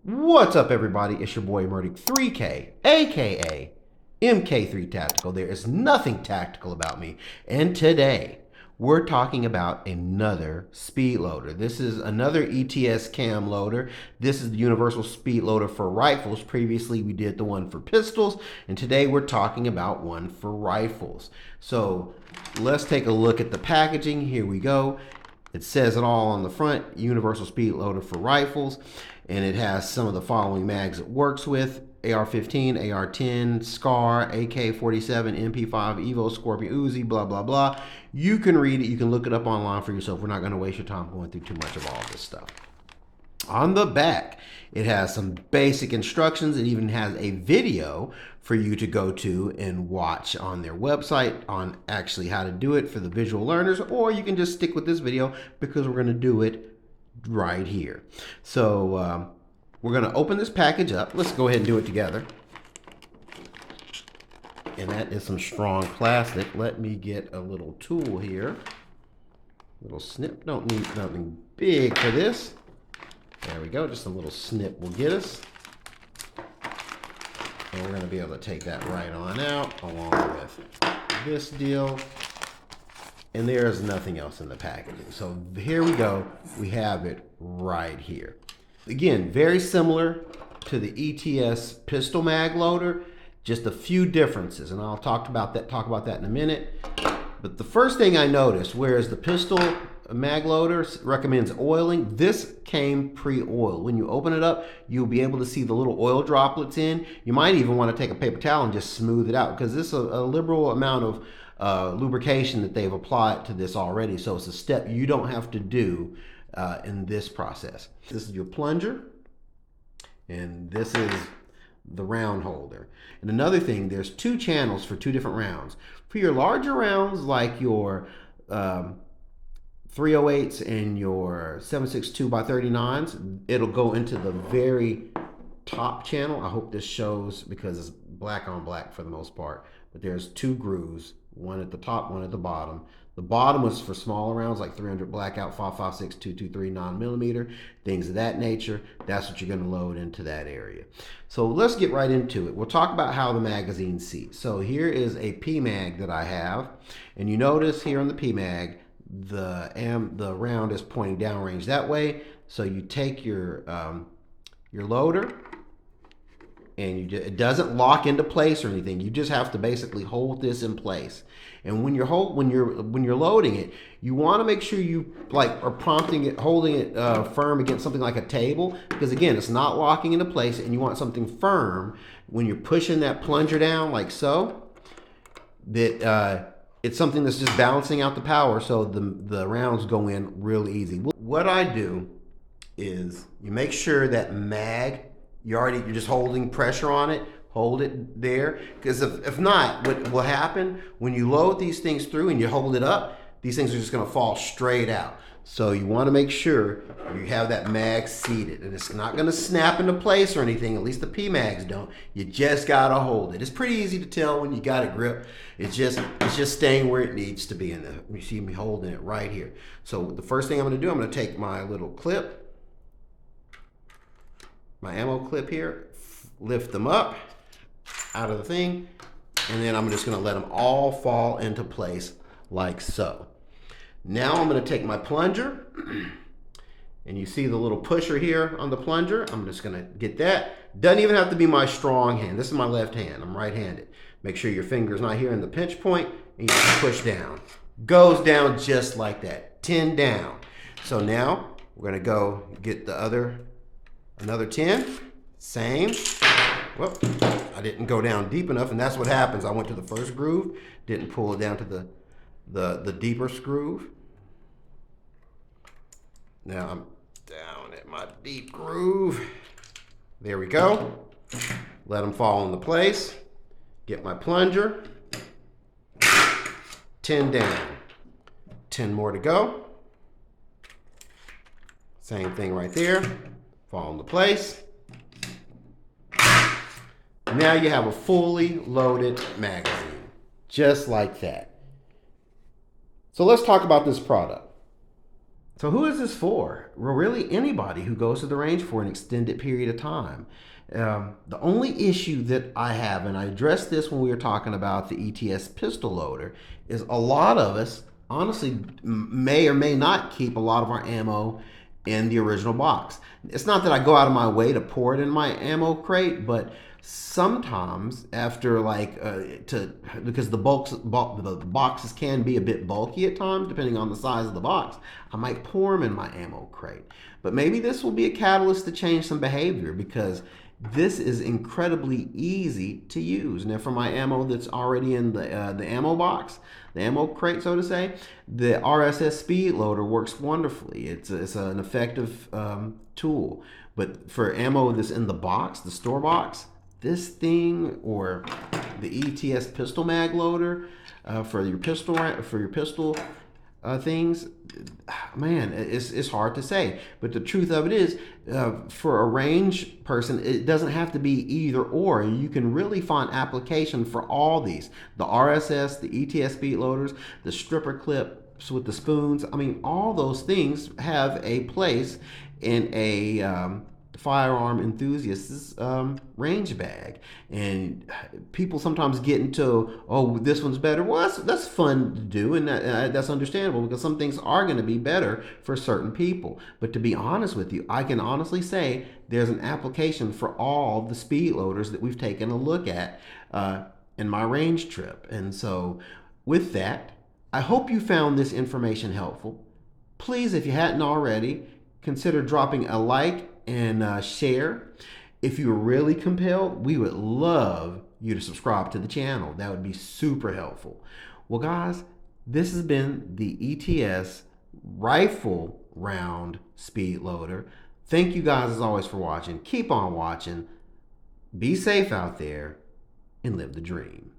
What's up, everybody? It's your boy Murdic 3K, aka MK3 Tactical. There is nothing tactical about me. And today, we're talking about another speed loader. This is another ETS CAM loader. This is the Universal Speedloader for rifles. Previously, we did the one for pistols, and today we're talking about one for rifles. So let's take a look at the packaging. Here we go. It says it all on the front, Universal Speedloader for rifles, and it has some of the following mags it works with: AR-15, AR-10, SCAR, AK-47, MP5, Evo, Scorpion, Uzi, blah, blah, blah. You can read it. You can look it up online for yourself. We're not going to waste your time going through too much of all this stuff. On the back, it has some basic instructions. It even has a video for you to go to and watch on their website on actually how to do it for the visual learners, or you can just stick with this video because we're going to do it right here. So we're going to open this package up. Let's go ahead and do it together. And that is some strong plastic. Let me get a little tool here. Little snip. Don't need nothing big for this. There we go, just a little snip will get us. And we're gonna be able to take that right on out along with this deal. And there's nothing else in the packaging. So here we go, we have it right here. Again, very similar to the ETS pistol mag loader, just a few differences. And I'll talk about that in a minute. But the first thing I noticed, whereas the pistol mag loader recommends oiling, this came pre-oiled. When you open it up, you'll be able to see the little oil droplets in. You might even want to take a paper towel and just smooth it out, because this is a liberal amount of lubrication that they've applied to this already. So it's a step you don't have to do in this process. This is your plunger, and this is the round holder. And another thing, there's two channels for two different rounds. For your larger rounds, like your 308s and your 7.62x39s, it'll go into the very top channel. I hope this shows because it's black on black for the most part. But there's two grooves, one at the top, one at the bottom. The bottom was for smaller rounds like 300 blackout, 5.56, 223, 9mm, things of that nature. That's what you're going to load into that area. So let's get right into it. We'll talk about how the magazine seats. So here is a PMag that I have, and you notice here on the PMag, the round is pointing downrange that way. So you take your loader, and it doesn't lock into place or anything. You just have to basically hold this in place. And when you're loading it, you want to make sure you are prompting it, holding it firm against something like a table, because again, it's not locking into place, and you want something firm when you're pushing that plunger down like so, that it's something that's just balancing out the power, so the rounds go in real easy. What I do is you make sure that mag, you're just holding pressure on it. Hold it there, because if not, what will happen when you load these things through and you hold it up, these things are just going to fall straight out. So you want to make sure you have that mag seated, and it's not going to snap into place or anything. At least the PMags don't. You just got to hold it. It's pretty easy to tell when you got it gripped. It's just staying where it needs to be. You see me holding it right here. So the first thing I'm going to do, I'm going to take my little clip, my ammo clip here, lift them up out of the thing, and then I'm just going to let them all fall into place like so. Now I'm going to take my plunger, and you see the little pusher here on the plunger. I'm just going to get that. Doesn't even have to be my strong hand. This is my left hand. I'm right-handed. Make sure your finger's not here in the pinch point, and you just push down. Goes down just like that. 10 down. So now we're going to go get another 10. Same. Whoop, I didn't go down deep enough, and that's what happens. I went to the first groove, didn't pull it down to the deeper groove. Now I'm down at my deep groove. There we go. Let them fall into place. Get my plunger. 10 down. 10 more to go. Same thing right there. Fall into place. Now you have a fully loaded magazine, just like that. So let's talk about this product. So who is this for? Well, really anybody who goes to the range for an extended period of time. The only issue that I have, and I addressed this when we were talking about the ETS pistol loader, is a lot of us honestly may or may not keep a lot of our ammo in the original box. It's not that I go out of my way to pour it in my ammo crate, but sometimes after to because the boxes can be a bit bulky at times depending on the size of the box, I might pour them in my ammo crate. But maybe this will be a catalyst to change some behavior, because this is incredibly easy to use. Now, for my ammo that's already in the ammo box, the ammo crate, so to say, the RSS Speedloader works wonderfully. It's an effective tool. But for ammo that's in the box, the store box, this thing, or the ETS pistol mag loader for your pistol things, man, it's hard to say. But the truth of it is, for a range person, it doesn't have to be either or. You can really find application for all these: the RSS, the ETS Speedloaders, the stripper clips with the spoons. I mean, all those things have a place in a firearm enthusiast's range bag. And people sometimes get into, oh, this one's better. Well, that's fun to do, and that's understandable, because some things are going to be better for certain people. But to be honest with you, I can honestly say there's an application for all the speed loaders that we've taken a look at in my range trip. And so with that, I hope you found this information helpful. Please, if you hadn't already, consider dropping a like and share. If you're really compelled, we would love you to subscribe to the channel. That would be super helpful. Well, guys, this has been the ETS Rifle Round Speed Loader. Thank you guys as always for watching. Keep on watching. Be safe out there and live the dream.